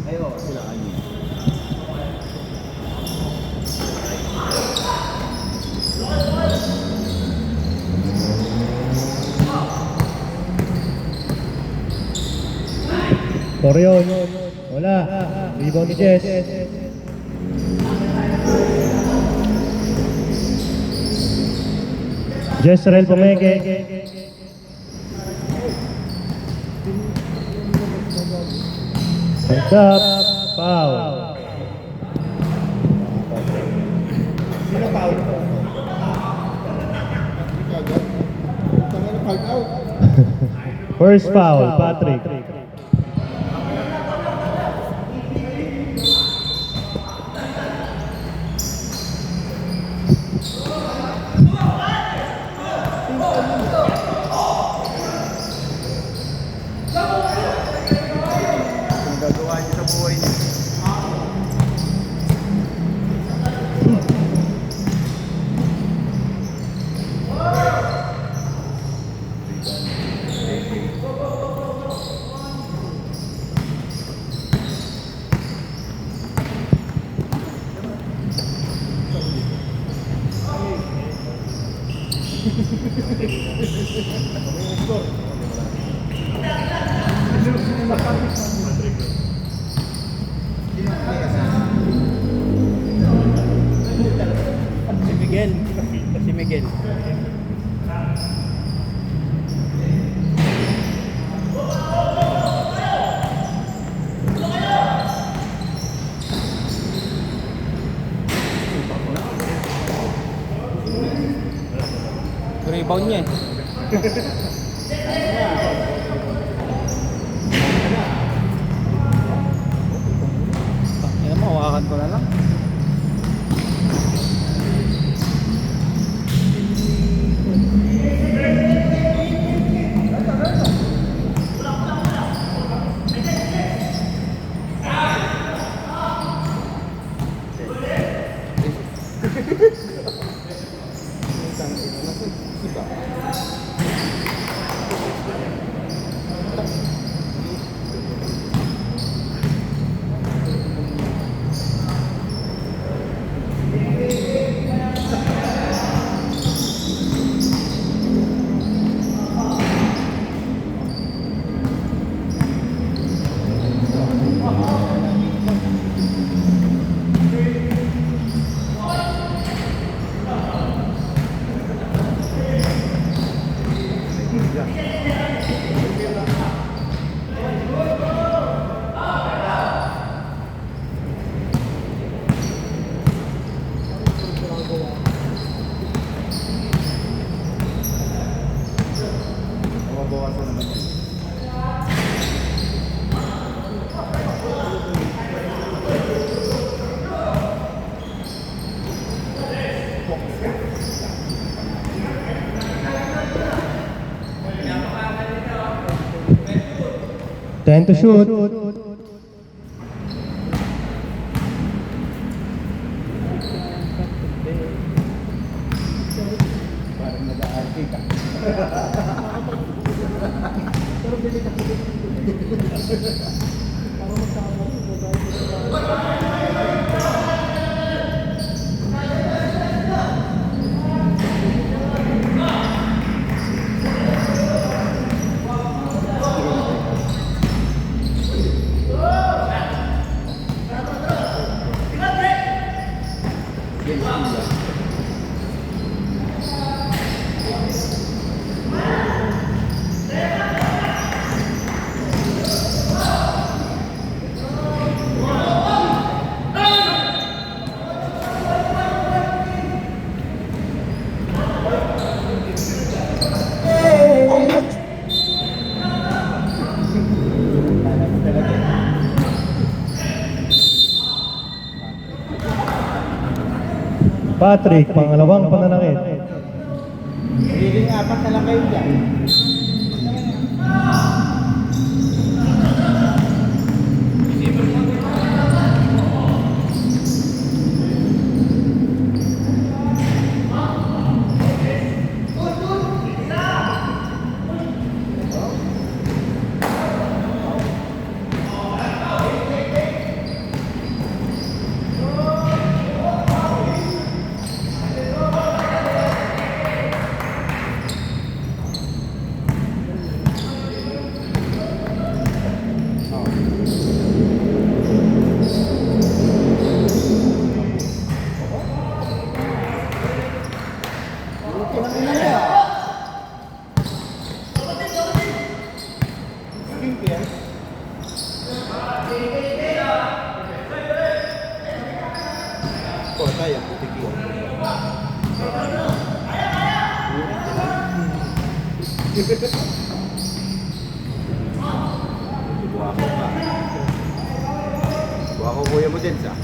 Ay, oo, sila ano. Torion. Wala. Rebound ni Jess. Jezreel Pumeke. Hands up. Foul. Sino foul? Tanggal na out. First foul, Patrick. Ang gagawa niyo sa buhay niyo. Si Miguel. Si Miguel. Rebound niya eh. Yan mo, hawakan ko na lang. Mabawasan naman yun. Ten to shoot. Parang nag-aarki ka. Patrick, pangalawang pananakit. Magiging apat na lang kayo dyan. Naging clear. Oh, tayo, putik yun. Buha ko ka. Buha ko kuya mo din sa.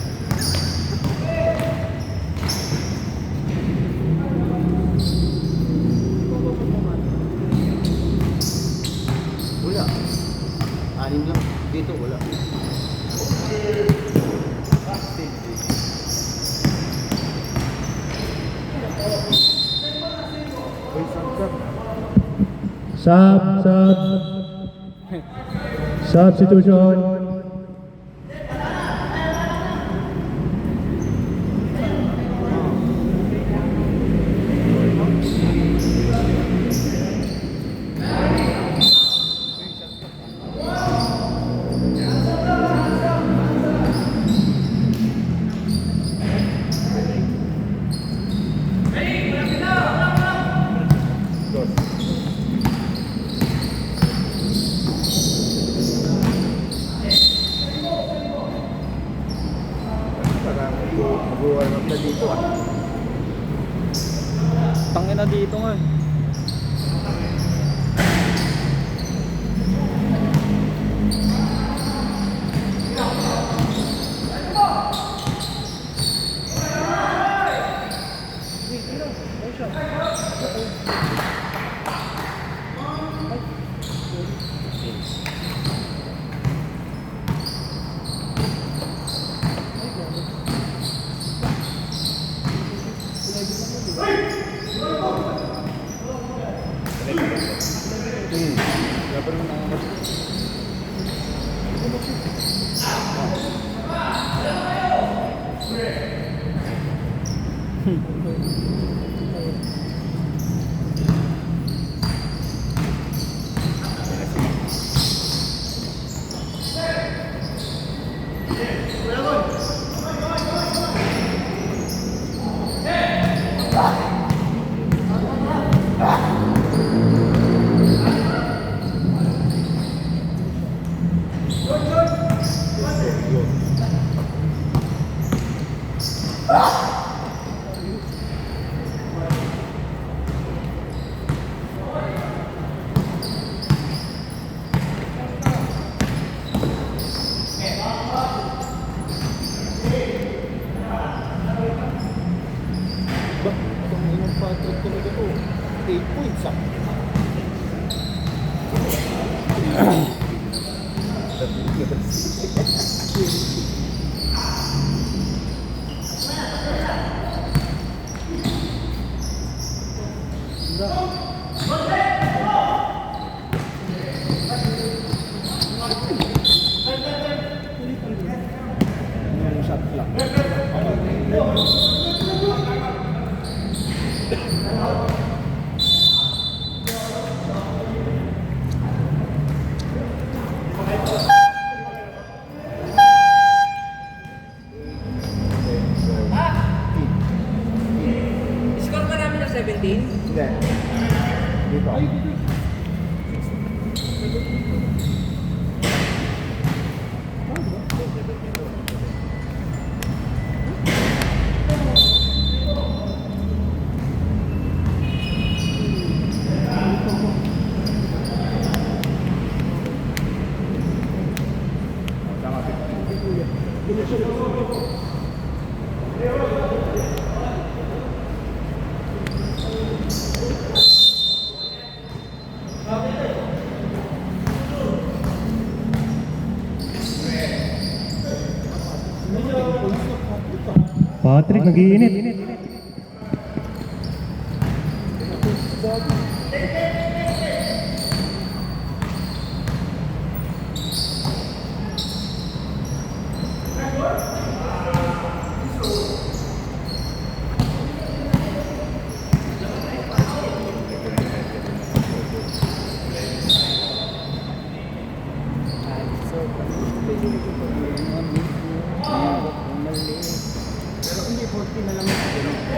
Wala. Anim lang. Dito wala. Uy, sab. Substitution. Parang mag-warm up na dito ah. Tangin na dito nga. Laban mo na ako. Ba, itong inong Patrick talaga to. 8 points ah. Yung shot lang. Score pa namin ng 17? Hindi. Dito. Patrick, nag-iinit. Pero hindi 40 na lang ito.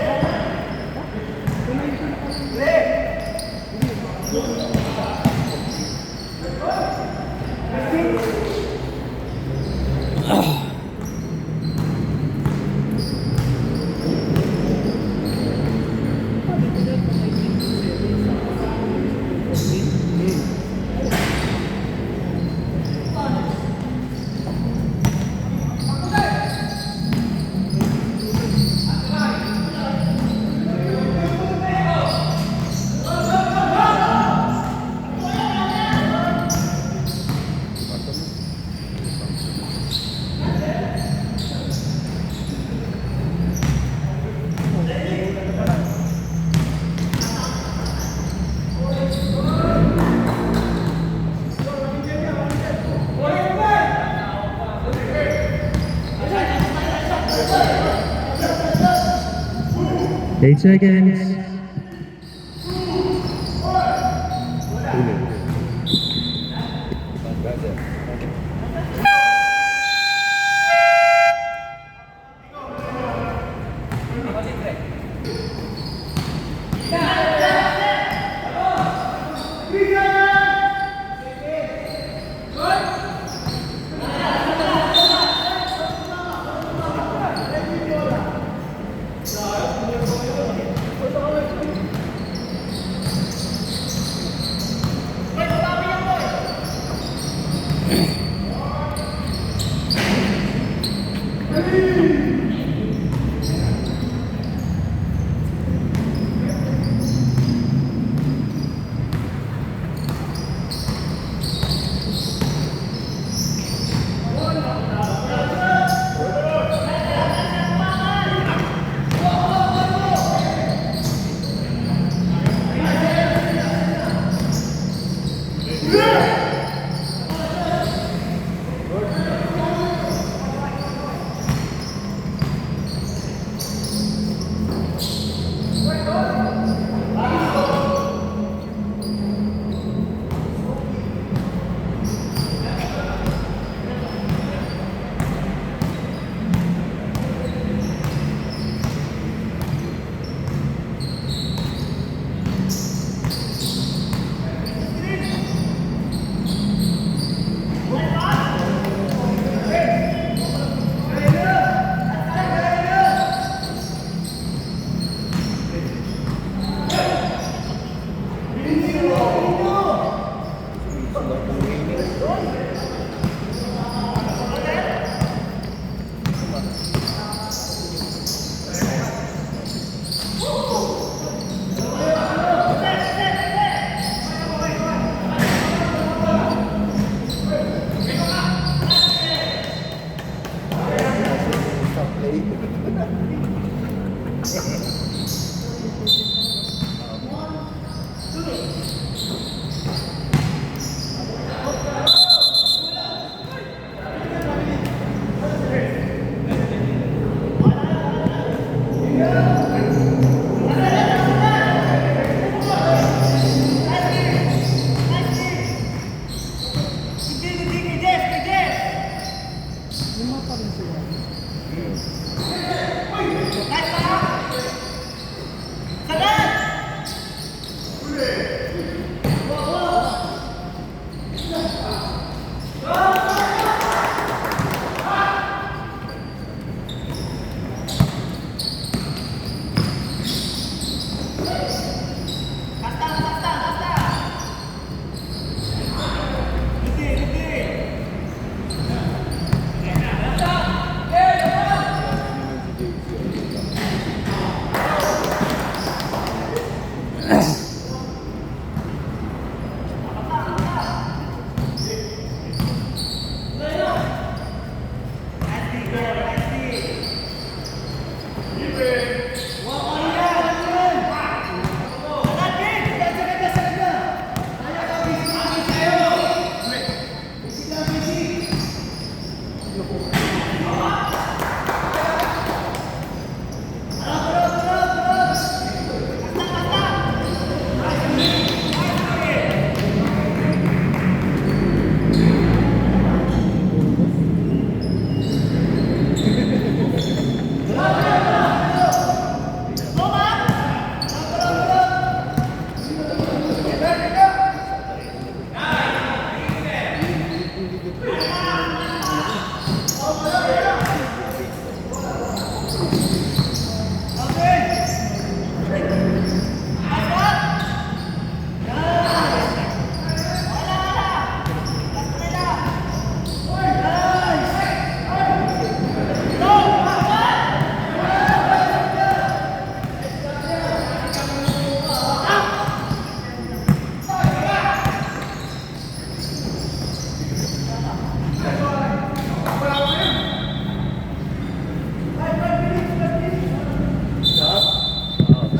8 seconds.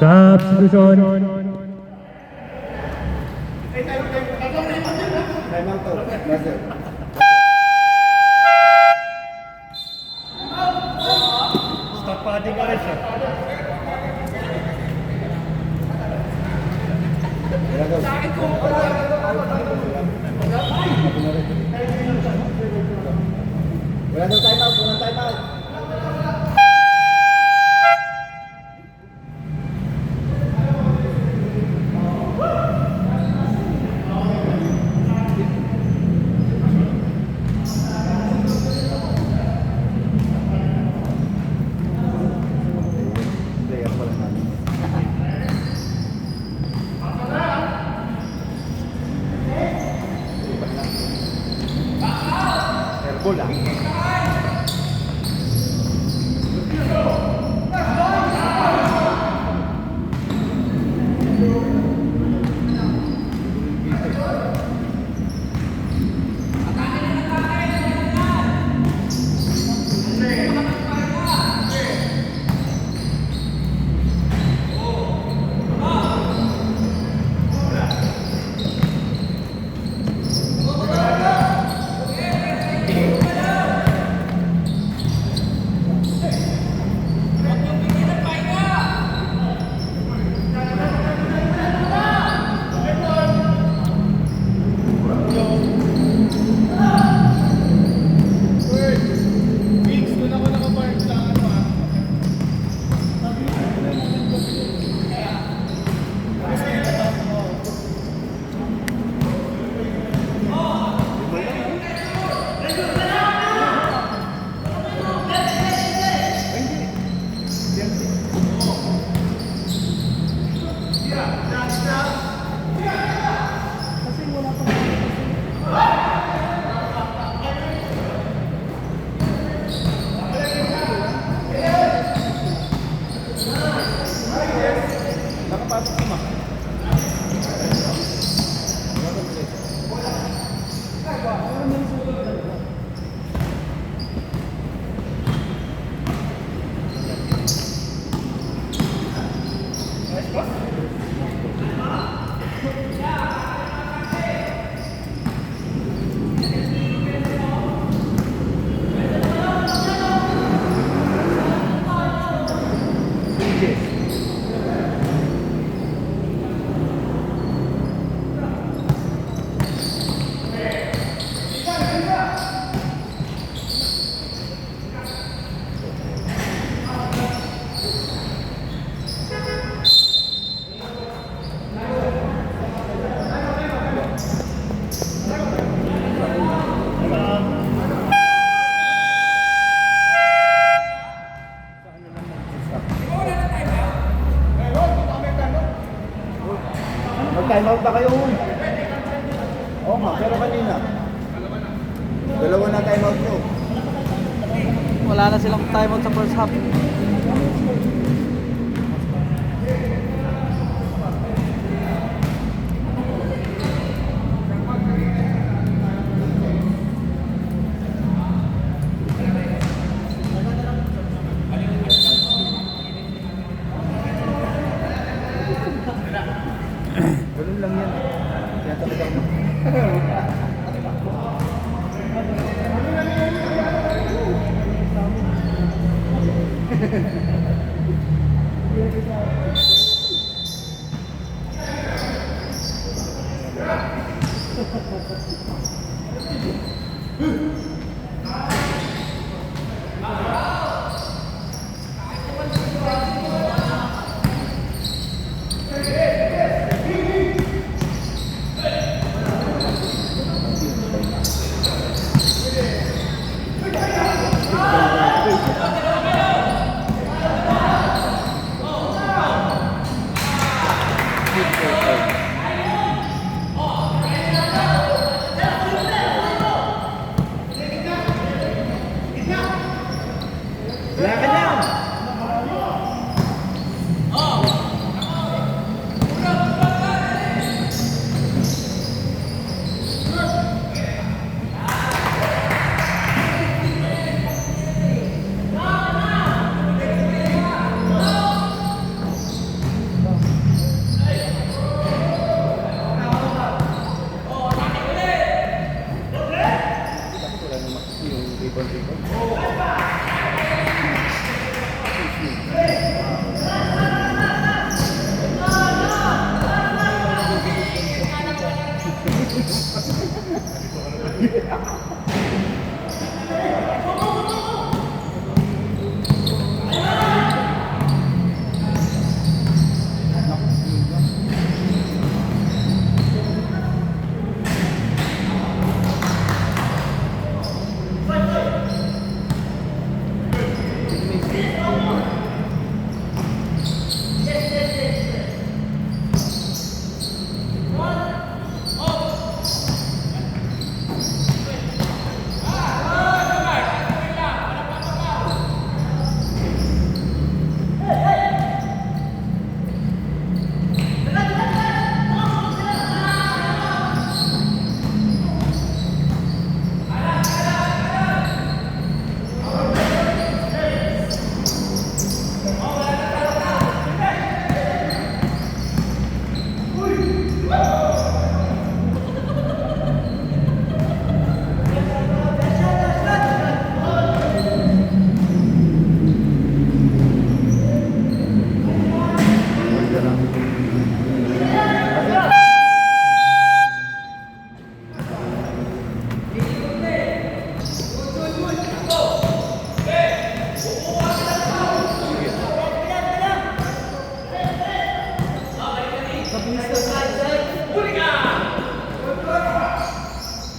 Substitution. Stop padding ka rin siya. Ball ah. Nakapasok ka ma. Mag-time out na kayo. Oo nga, pero kanina. Dalawa na time out ko. Wala na silang timeout sa first half. Ganun lang yan. Yan talaga mo. Wala ka lang! Yung ribbon.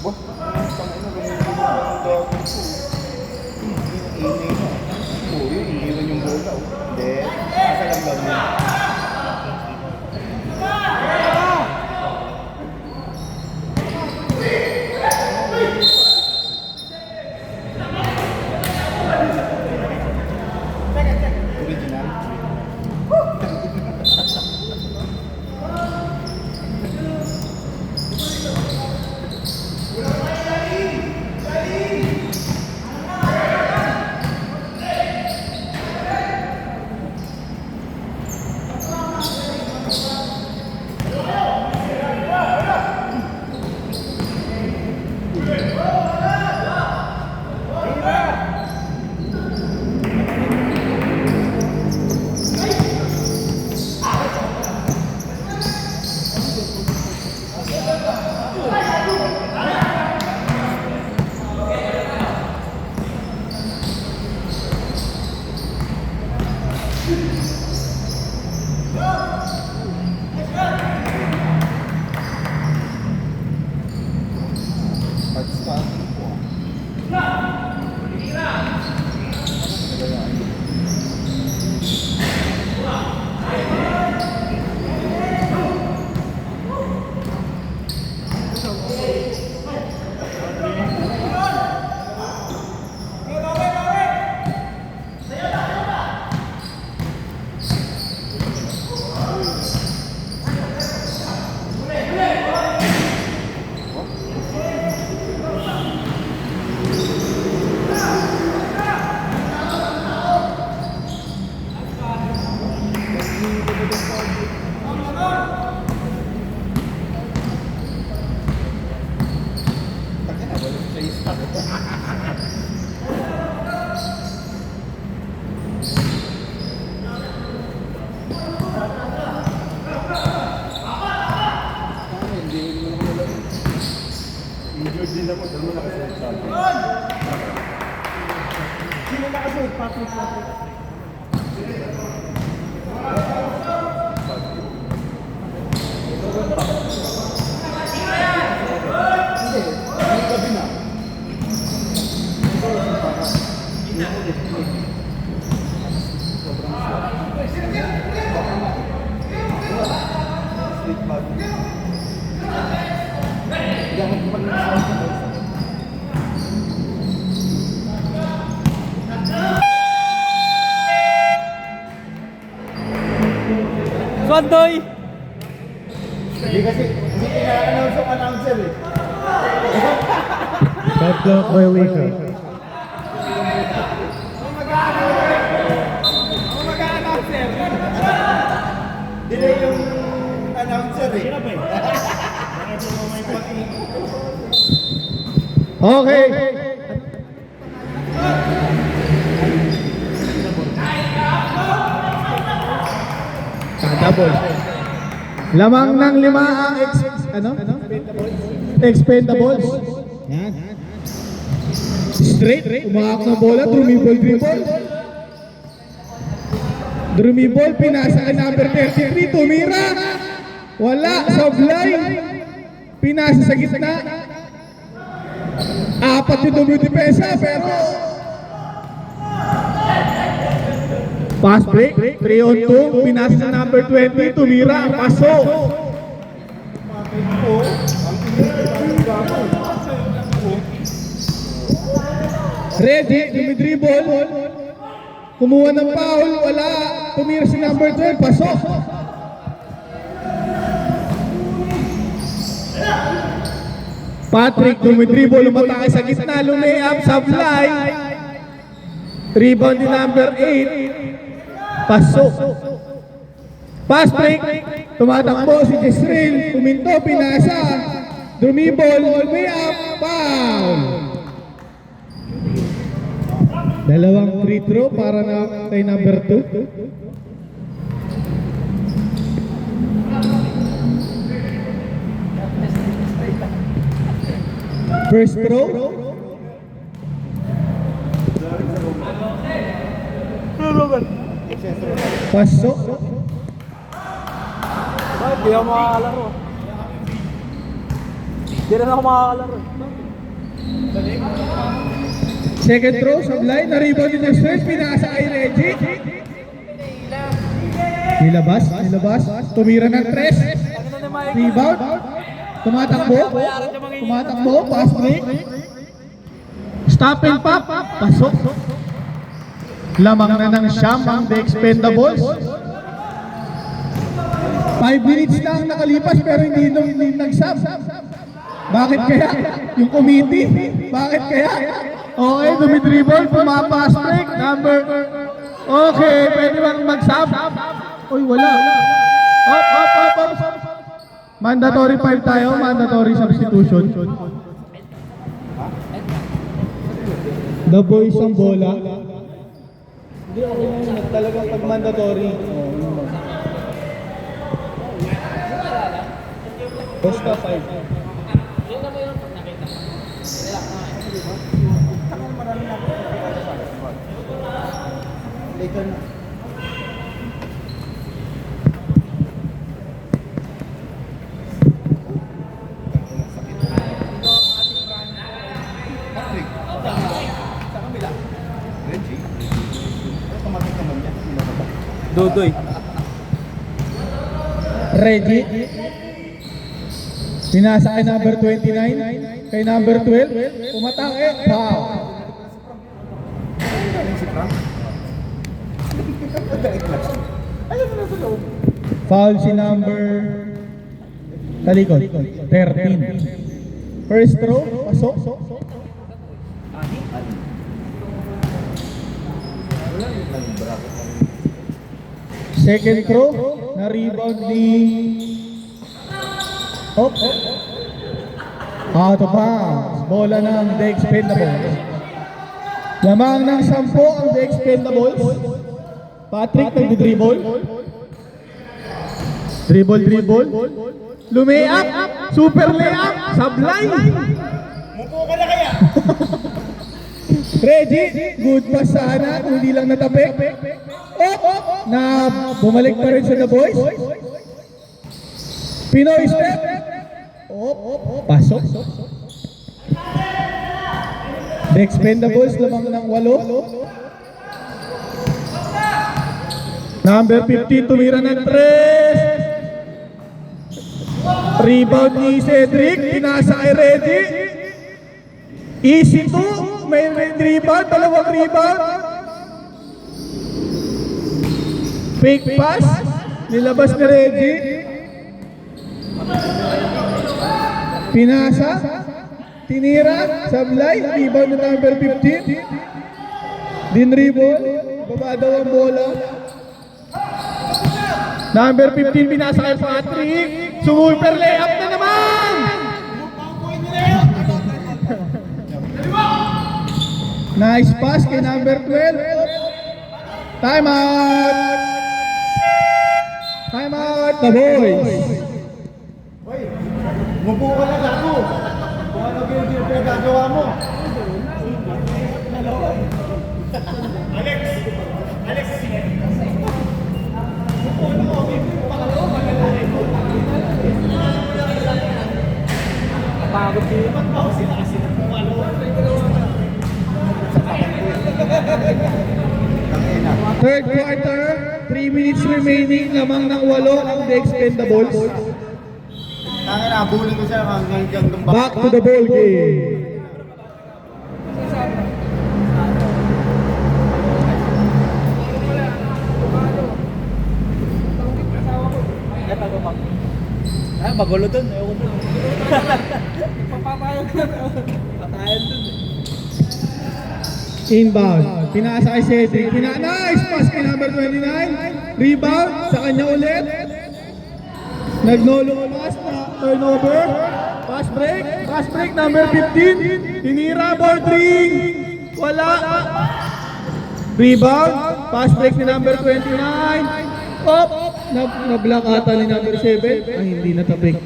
Wah, tangina, gumili ko ng dogos ko. Ingay na. Oo, yun, iniwan yung bola. Hindi, nasa lang niya. Injured din ako, dalawa nakasuot sa akin. Sino nakasuot? Patrick. Swandoy! Hindi kasi ina-announce yung announcer eh. Shot clock violation. Mag-announcer. Delay yung announcer eh. Okay. Double. Lamang ng 5 ang expendables. Yan. Straight, umahak na bola, dribble. Dribble, pinasa kay number 33, tumira. Wala, sablay. Pinasa sa gitna. 4 yung dumidipesa, pero pass break, 3 on 2, pinasa sa number 20, tumira ang paso. Ready, dumidribble, kumuha ng foul, wala, tumira si number 12, pasok. Patrick, dumidribble, umatake sa gitna, lumayap, sablay. Rebound ni number 8. Pasok. Pass break. Tumatakbo si Jezreel. Puminto, pinasa. Drumibol, way up, foul. Dalawang free throw para na kay number 2. First throw. Pasok. Ay, di ako makakalaro. Hindi rin ako makakalaro. Second throw, sablay, na-rebound ni Nestor, pinasa kay Reggie. Nilabas, tumira ng tres. Rebound, tumatakbo, pass break. Stop and pop, pasok. Lamang na ng siyam ang The Expendables. 5 minutes na ang nakalipas pero hindi nag-sub. Bakit kaya? Yung committee, bakit kaya? Okay, dumidribble, pumapass break, number. Okay, pwede bang mag-sub? Uy, wala. Up. Mandatory 5 tayo, mandatory substitution. The boys ang bola. Hindi ako talagang pag mandatory. Basta 5. Patrick. Sa kabila. Reggie. Automatic naman yan. Dodoy. Reggie. Pinasa kay number 29, kay number 12, umatake, foul. Si Frank. Ayun na sa loob. Foul si number talikod, 13. First throw, pasok. Second throw, na-rebound ni out of bounds. Bola ng The Expendables. Lamang ng 10 ang The Expendables. Patrick nag-dribble. Dribble. Lumayap. Super layup. Sablay. Mupo ka na kaya? Reggie, good pass sana. Kung hindi lang natapik. Na bumalik pa rin sa The Boys. Pinoy step. Pasok. The Expendables lamang ng 8. Number 15 tumira ng 3. Rebound ni Cedric, pinasa kay Reggie. Easy 2, may rebound, dalawang rebound. Fake pass, nilabas ni Reggie. Pinasa, tinira, sablay, rebound ng number 15. Dinribble, baba daw ang bola. Number 15 pinasa kay Patrick. Super layup na naman! Nice pass kay number 12. Time out! Time out, the boys! Hoy, mupo ka na gago. Kung ano yung pinagagawa mo. Alex. Pagod din. Third quarter, 3 minutes remaining, lamang ng 8 ang The Expendables. Tangin na, bulin ko siya hanggang tumbak. Back to the ball game. Ay, magulo dun. Ayoko dun. Papatayan dun. Inbound. Pinasa kay Cedric. Nice pass kay number 29. Rebound. Sa kanya ulit. Nagnolong pass na turnover. Pass break. Pass break number 15. Tinira board ring. Wala. Rebound. Pass break ni number 29. Up. Na-block ata ni number 7. Ay, hindi natapik.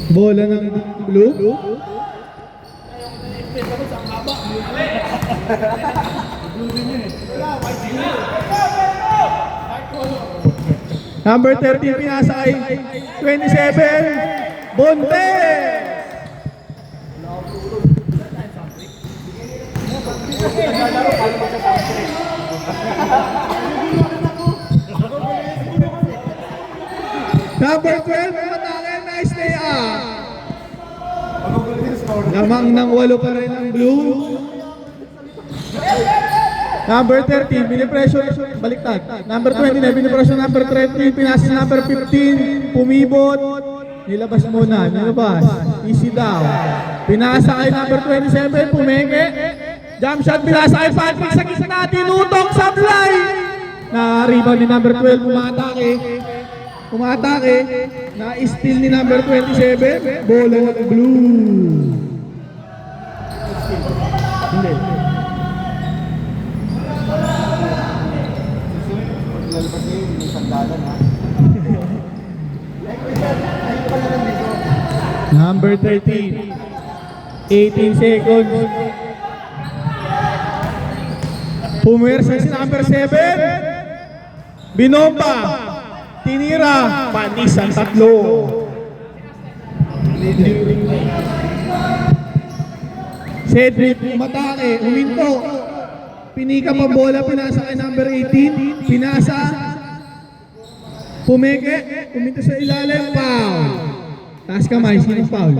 Bola ng blue. Number 13 pinasa ay 27. Bontes! Number 12, Matake, nice day Lamang ng 8 pa rin ang blue. Number 13, binipresyon, baliktad. Number 29, binipresyon number 30, pinasa number 15, pumibot. Nilabas muna, nilabas. Easy down. Pinasa kay number 27, pumenge. Jump shot, pinasa kay Patrick sa gitna, tinutok, sablay. Na-rebound ni number 12, umatake. Na-steal ni number 27, bola ng blue. Hindi. Lalabas niya yung sandalan ha. Number 13. 18 seconds. Pumersa si number 7. Binomba. Tinira. Panis ang 3. Cedric, umatake, uminto. Pinika pa bola, pinasa kay number 18. Pinasa. Pumeke, uminto sa ilalim, foul. Taas kamay, sinong foul?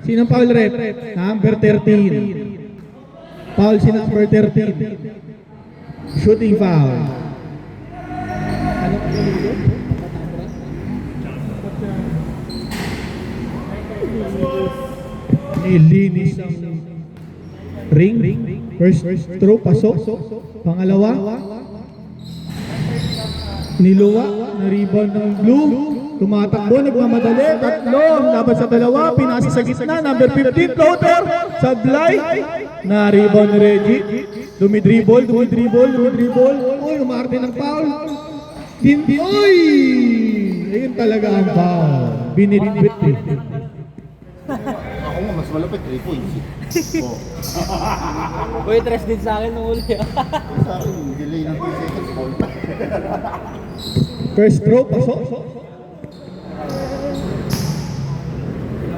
Sinong foul, rep? Number 13. Foul si number 13. Shooting foul. Nilinis ang ring. First throw, pasok. Pangalawa, niluwa, na-rebound ng blue. Tumatakbo, nagmamadali. 3, laban sa 2, pinasa sa gitna. Number 15, floater, sablay. Na-rebound ni Reggie. Dumidribble. Uy, umarte ng foul. Uy! Ayun talaga ang foul. Binitbit eh. Ako nga, mas malapit 3 points. Oh. Uy, tres din sa akin nung uli. Sa akin, delay ng 2 seconds, foul pa. First throw, pasok.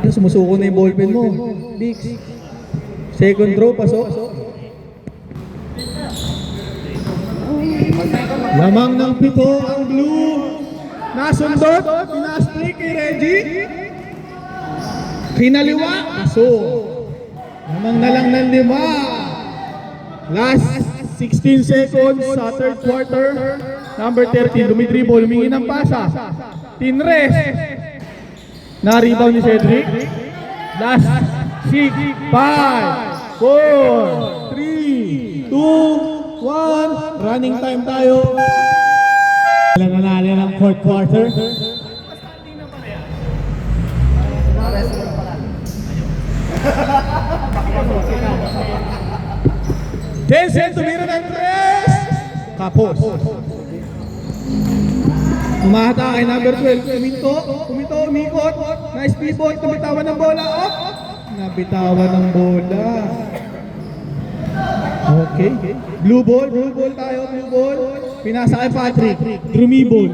Sumusuko na yung ballpen mo. Dix. Second throw, pasok. Lamang ng 7 ang blue. Nasundot, pinastrik kay Reggie. Kinaliwa, pasok. Lamang na lang ng 5. Last 16 seconds sa third quarter. Number 13, dumidribble, humingi ng pasa. Tinres. Na-rebound ni Cedric. Last 6, 5, 4, 3, 2, 1. Running time tayo. Nanalo ng fourth quarter. Jensen, tumira ng 3. Kapos. Umahata kay number 12. Umikot. Nice pivot. Nabitawan ng bola. Nabitawan ng bola. Okay. Blue ball tayo. Pinasa kay Patrick. Drumibol.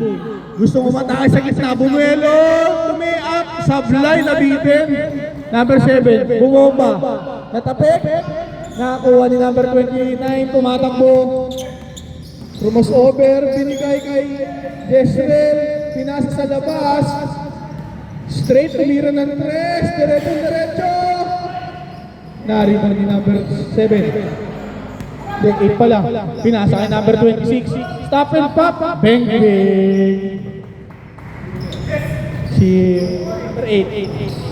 Gustong umatake sa gitna. Bumuelo. Tumiak. Sablay na bitin. Number 7. Bumomba. Natapik. Nakakuha ni number 29. Tumatakbo. Rumos over. Binigay kay Jezreel. Pinasa sa labas. Straight. Tumira ng 3. Diretso. Narito ni number 7. 8 pa lang. Pinasa kay number 26. Stop and pop. Bang bang. Si number 8.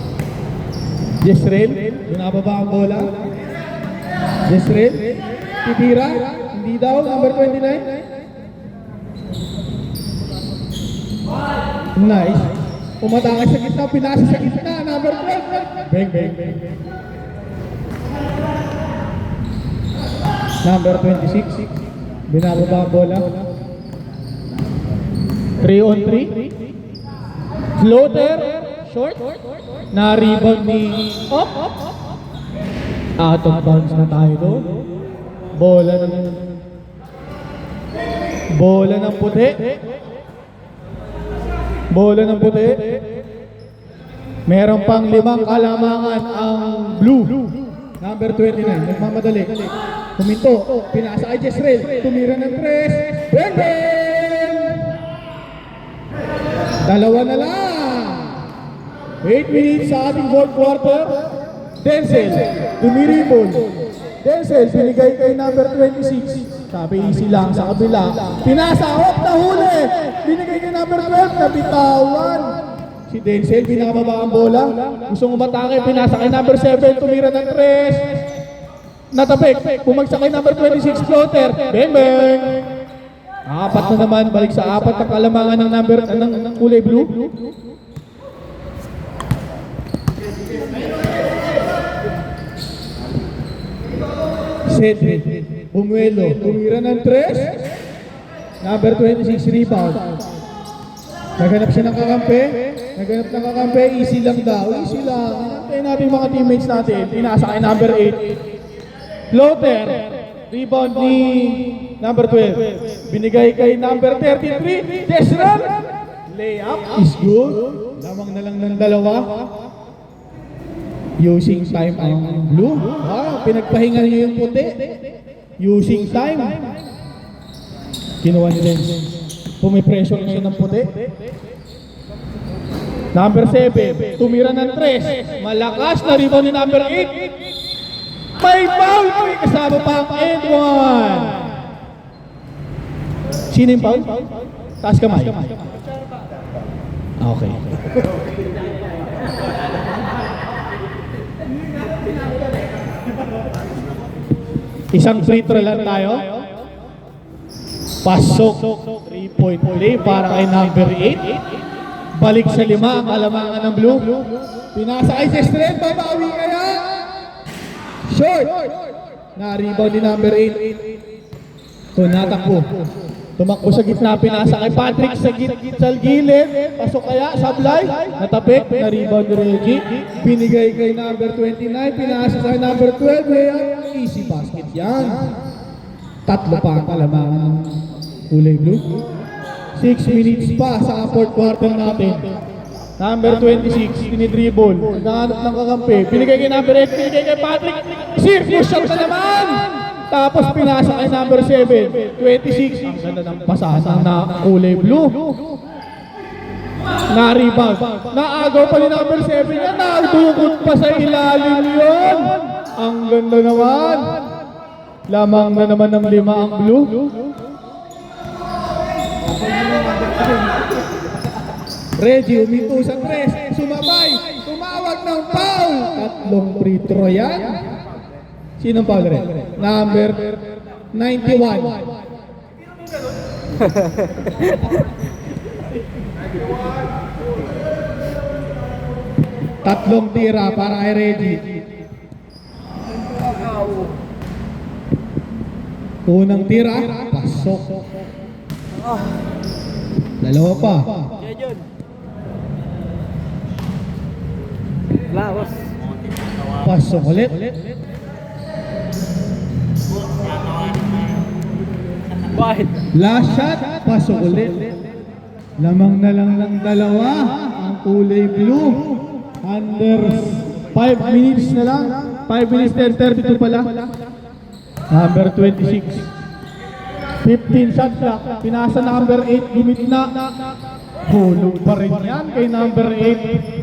Jezreel. Binababa ang bola. Jezreel. Titira. Hindi daw. Number 29. Nice. Umatake sa gitna. Pinasa sa gitna. Number 12. Bang bang. Number 26. Binababa ang bola. 3-on-3. Floater. Short. Na-rebound ni out of bounds na tayo doon. Bola ng puti. Meron pang 5 kalamangan ang blue. Number 29, nagmamadali. Huminto, pinasa kay Jezreel. Tumira ng 3. Bang bang! Dalawa na lang. 8 minutes sa ating fourth quarter. Denzel, tumiribol. Denzel, binigay kay number 26. Sabi easy lang sa kabila. Pinasa, hop na huli. Binigay kay number 12, nabitawan. Si Denzel, pinakababa ang bola. Gusto umatake, pinasa kay number 7, tumira ng 3. Natapik, bumagsak kay number 26, floater. Bang bang! Apat na naman, balik sa apat ang kalamangan ng number ng kulay blue. Cedric, Bumuelo, tumira ng 3. Number 26, rebound. Naghanap siya ng kakampi. Easy lang daw. Easy lang. Hintayin natin mga teammates natin. Pinasa kay number 8. Floater. Rebound ni number 12. Binigay kay number 33. Jezreel. Layup is good. Lamang na lang ng dalawa. Using time ang blue. Wow, pinagpahinga niyo yung puti. Using time. Kinuha ni Denzel. Pumipressure ngayon ng puti. Number 7, tumira ng 3. Malakas na rebound ni number 8. May foul! May kasama pa ang end one. Sino yung foul? Taas kamay. Okay. Isang free throw lang tayo. Pasok. 3-point play para kay number 8. Balik sa 5 ang kalamangan ng blue. Pinasa kay Jezreel. Babawi kaya. Short. Na-rebound ni number 8. So natakbo. Tumakbo sa gitna. Pinasa kay Patrick sa gilid. Pasok kaya. Sablay. Natapik. Na-rebound ni Reggie. Binigay kay number 29. Pinasa sa number 12. Layup. Easy basket yan. Tatlo pa ang kalamangan ng kulay blue. 6 minutes pa sa fourth quarter natin. Number 26, tinidribble. Naghahanap ng kakampi. Binigay kay number 8, binigay kay Patrick. Circus shot na naman! Tapos pinasa kay number 7, 26. Ang ganda ng pasahan na kulay blue. Na-rebound. Naagaw pa ni number 7 yan. Nagdukot pa sa ilalim yun. Ang ganda naman. Lamang na naman ng 5 ang blue. Reggie, uminto sa 3. Sumabay. Tumawag ng foul. Tatlong free throw yan. Sinong foul rin? Number 91. Tatlong tira para kay Reggie. Unang tira, pasok. Dalawa pa. Kaya yun. Wala, boss. Pasok ulit. Bakit? Last shot, pasok ulit. Lamang na lang ng dalawa ang kulay blue. Under 5 minutes na lang. 5 minutes and 32 pala. Number 26. 15 shot clock. Pinasa number 8. Gumitna. Hulog pa rin yan kay number 8.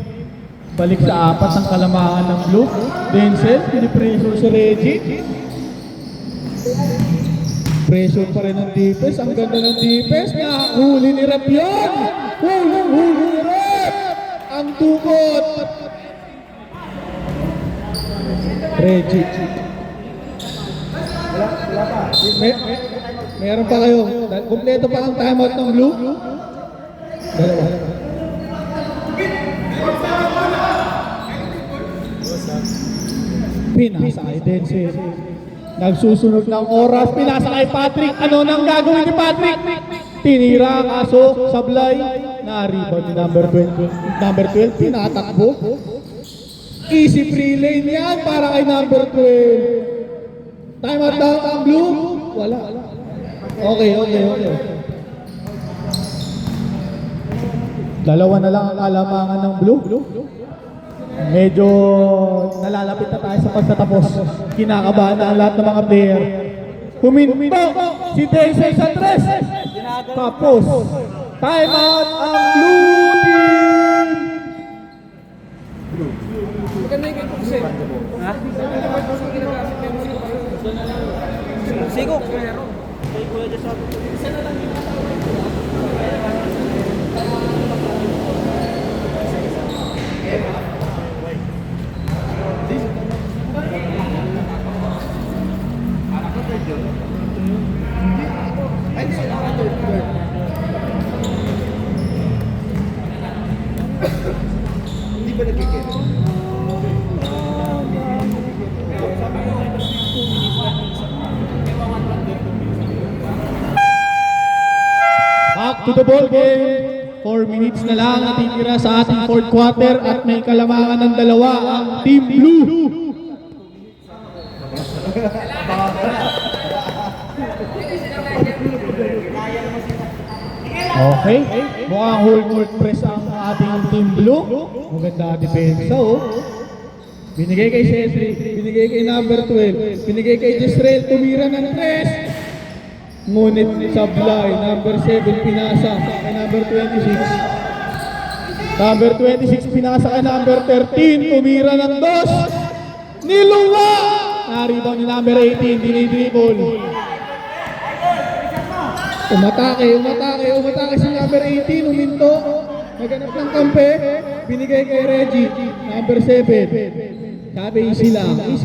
Balik sa 4 ang kalamangan ng blue. Denzel, pinipressure si Reggie. Pressure pa rin ng defense. Ang ganda ng defense. Huli ni Rep yun. Huli ni Rep. Ang tukot. Reggie. Meron pa kayo. Kompleto pa ang timeout ng blue. Dalawa. Pinasa kay Denzel. Nagsusunog ng oras. Pinasa kay Patrick. Ano nang gagawin ni Patrick? Tinira ang aso. Sablay. Na-rebound ni number 12. Number 12. Pinatakbo. Easy free lane yan para kay number 12. Time out daw ang blue. Wala. Okay. Dalawa na lang ang kalamangan ng blue. Medyo nalalapit na tayo sa pagtatapos. Kinakabahan na ang lahat ng mga player. Huminto si Denzel Santres. Tapos, time out ang blue team. Maganda yung kay Pugsen. Ha? Sigok. Kay Kuya Jason. Hindi ba nagkikita? Back to the ball game. 4 minutes na lang natitira sa ating fourth quarter at may kalamangan ng dalawa ang Team Blue. Okay, mukhang whole court press ang ating Team Blue. Maganda depensa oh. Binigay kay Cedric, binigay kay number 12, binigay kay Jezreel, tumira ng 3. Ngunit sablay, number 7 pinasa kay number 26. Number 26 pinasa kay number 13, tumira ng 2. Niluwa! Naribaw ni number 18, dinidribble. Umatake si number 18, uminto. Naganap ng kampe, binigay kay Reggie, number 7. Sabi, easy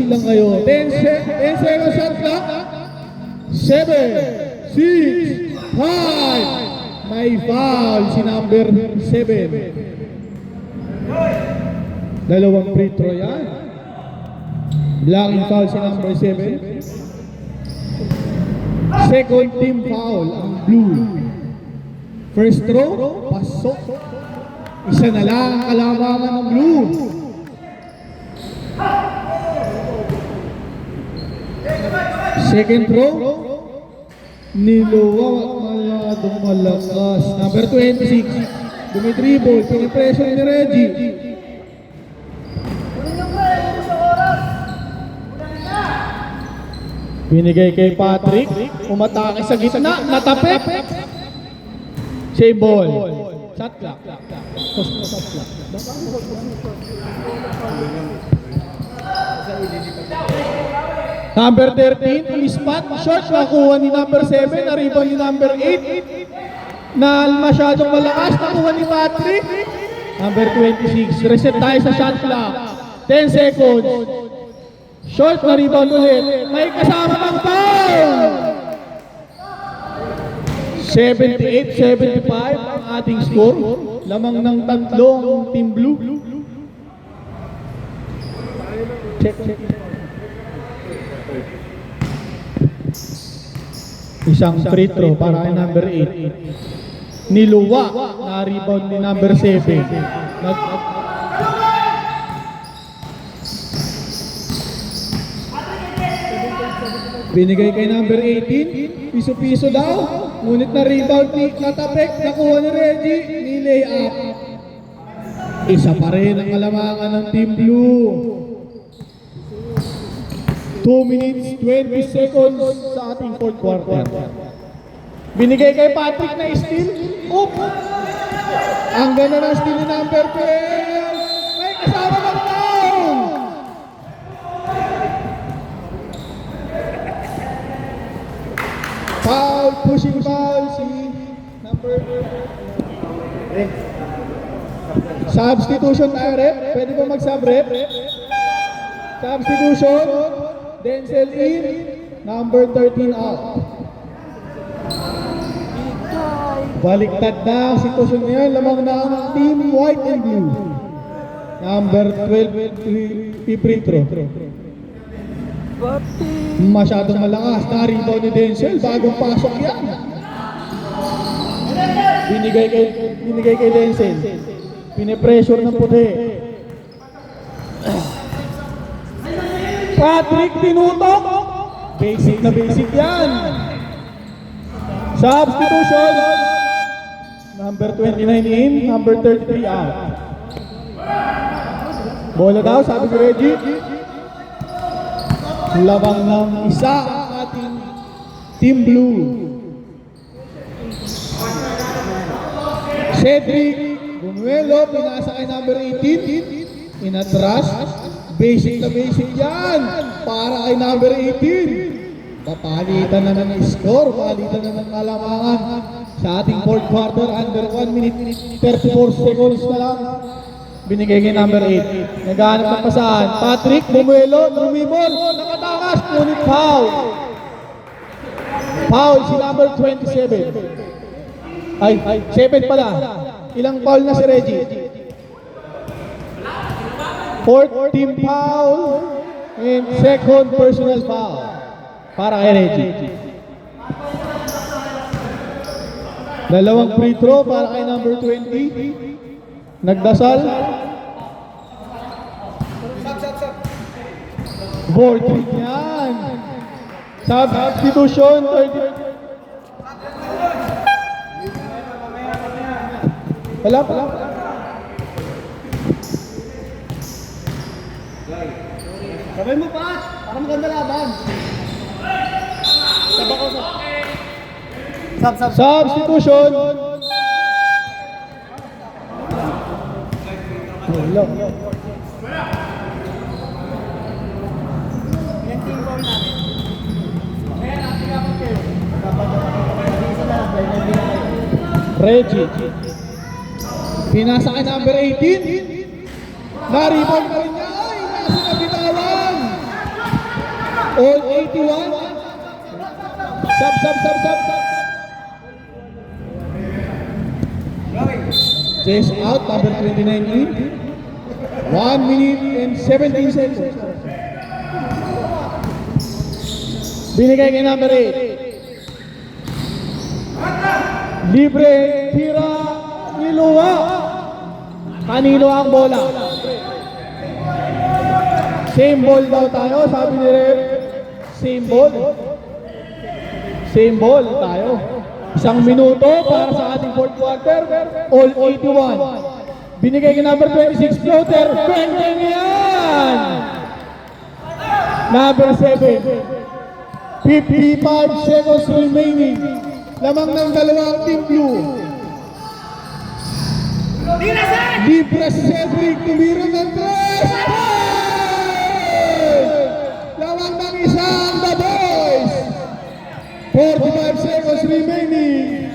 lang kayo. 10 seconds shot clock. 7, 6, 5. May foul si number 7. Dalawang free throw yan. Blocking foul si number 7. Second team foul ang blue. First throw, pasok. Isa na lang ang kalamangan ng blue. Second throw, niluwa maladong malakas. Number 26, dumidribble, pinipressure ni Reggie. Binigay kay Patrick, umatake sa gitna, natapik. Same ball. Shot clock. Number 13, umispat, short, nakuha ni number 7, na-rebound ni number 8. Na masyadong malakas, nakuha ni Patrick. Number 26, reset tayo sa shot clock. 10 seconds. Short, na-rebound ulit. May kasama ng foul! 78-75 ang ating score. Lamang ng tatlong Team Blue. Check. Isang free throw para kay number 8. Niluwa, na-rebound ni number 7. Binigay kay number 18, piso-piso daw. Ngunit na-rebound ni Katapek, nakuha ni Reggie, ni-lay up. Isa pa rin ang kalamangan ng Team Blue. 2 minutes, 20 seconds sa ating fourth quarter. Binigay kay Patrick na steal. Oop! Ang ganda ng steal ni number 12. May kasama ng foul! Foul, pushing foul si number... Substitution tayo, rep. Pwede ba mag-sub, rep? Substitution. Denzel in, number 13 out. Baliktad na ang sitwasyon ngayon, lamang na ang team white and blue. Number 12, free throw. Masyadong malakas, na-rebound ni Denzel, bagong pasok yan. Binigay kay Denzel. Pinipressure ng puti. Patrick tinutok. Basic na basic yan. Substitution. Number 29 in, number 33 out. Bola daw, sabi ko Reggie. Labang ng isa ang ating Team Blue. Cedric Bumuelo, pinasa kay number 18. Inatras. Basic na basic yan. Para kay number 18. Papalitan na ng score. Palitan na ng kalamangan. Sa ating fourth quarter, under 1 minute 34 seconds na lang. Binigay kay number 8. Naghahanap ng pasahan. Patrick Bumuelo, lumibol. Nakatakas. Ngunit foul. Foul si number 27. Ay, 7 pala. Ilang foul na si Reggie? Fourth team foul and second personal foul para kay Reggie. Dalawang free throw para kay number 20. Nagdasal. Board trick yan. Substitution 30. Wala. Sabay mo pa, para maganda laban. Substitution. Wala. Reggie. Pinasa kay number 18. Na-rebound pa rin niya. Ay, nasa nabitawan. All 81. Sub. Chase out, number 29 in. 1 minute and 17 seconds. Binigay kay number 8. Libre, tira, niluwa. Kanino ang bola? Same ball daw tayo, sabi ni Rep. Same ball. Same ball tayo. Isang minuto para sa ating fourth quarter. All 81. Binigay kay number 26 floater. Pending yan! Number 7. 55 seconds remaining. Lamang ng dalawang team blue. Libre si Cedric, tumira ng 3. Lamang ng isang the boys. 45 seconds remaining.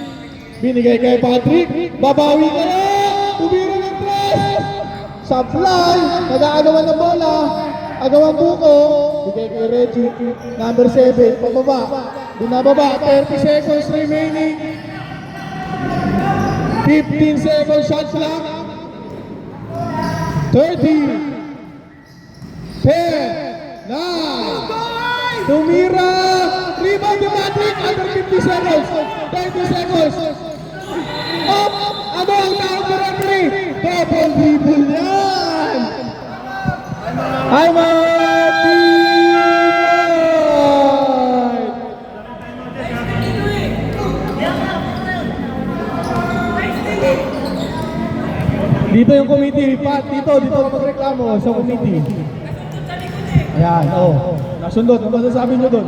Binigay kay Patrick. Babawi ka na. Tumira ng 3. Supply. Nag-aagawan ng bola. Agawang buko. Bigay kay Reggie. Number 7. Pababa. Binababa. 30 seconds remaining. 15 seconds shot clock. 30. 10. 9. Tumira. Rebound ni Patrick. Under 50 seconds. 30 seconds. Up. Ano ang tawag ni referee? Double dribble yan. I'm a dito yung committee, Pat, dito magreklamo sa committee. Ayan, nasundot, ano masasabi nyo doon?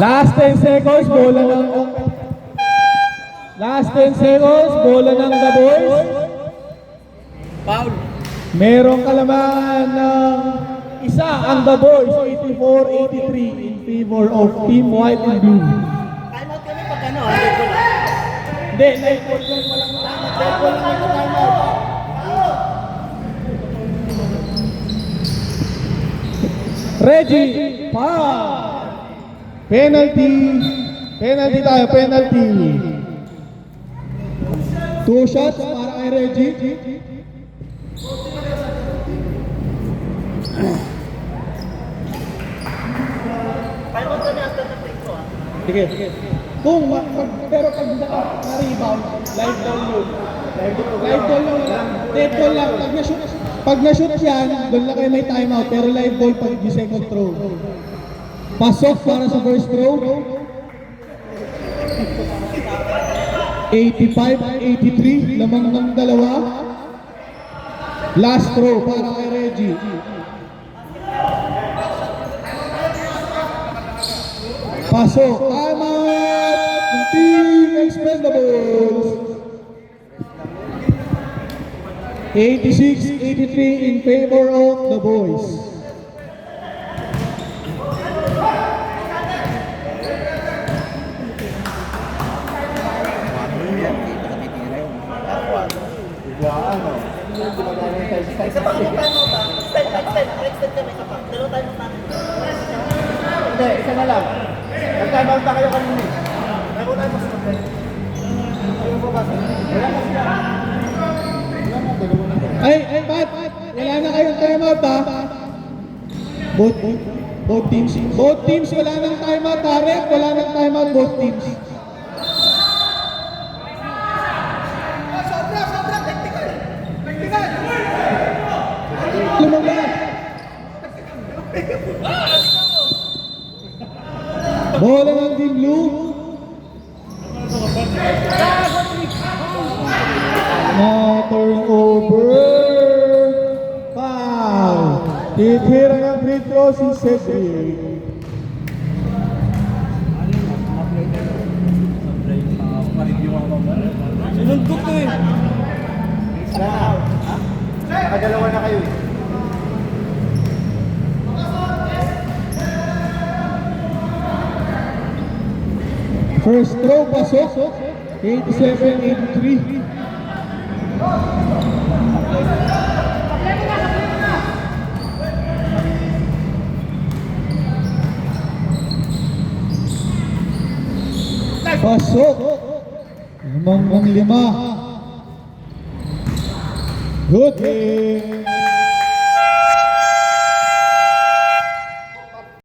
Last 10 seconds, bola ng The Boys. Foul. Merong kalamangan ng isa ang The Boys, 84-83 in favor of Team White and Blue. Timeout kami pag ano, Hindi, live ball lang walang timeout. Reggie, penalty tayo, penalty. 2 shots para kay Reggie. Sige. Pero pag na-rebound, live ball yun. Live ball lang. Dead ball lang. Pag na-shoot yan, doon lang kayo may timeout. Pero live ball pag yung second throw. Pasok para sa first throw. 85-83, lamang ng dalawa. Last throw para kay Reggie. Pasok, amat ng Team Expendables. 86-83 in favor of the boys. Biglaan, no? Hindi magkano yung size. Isa pa kami tayo mo ba? Extend kami isa pa. Dalawa tayo mo namin. Hindi, isa na lang. Nagkabang kayo kanina. Dalawa tayo mo sa mga. Ayaw mo ba? Wala na sila. Wala na, dalawa na. Ay, Pat, wala na kayong timeout ha. Both teams. Both teams wala nang timeout, Tarek. Wala nang timeout, both teams. Lumaban. Bola ng Team Blue. Turnover. Foul. Titira ng free throw si Cedric. Sinundot ko eh. Wala na. Nakadalawa na kayo eh. First throw, pasok. 87-83. Pasok. 5-5. Good hit.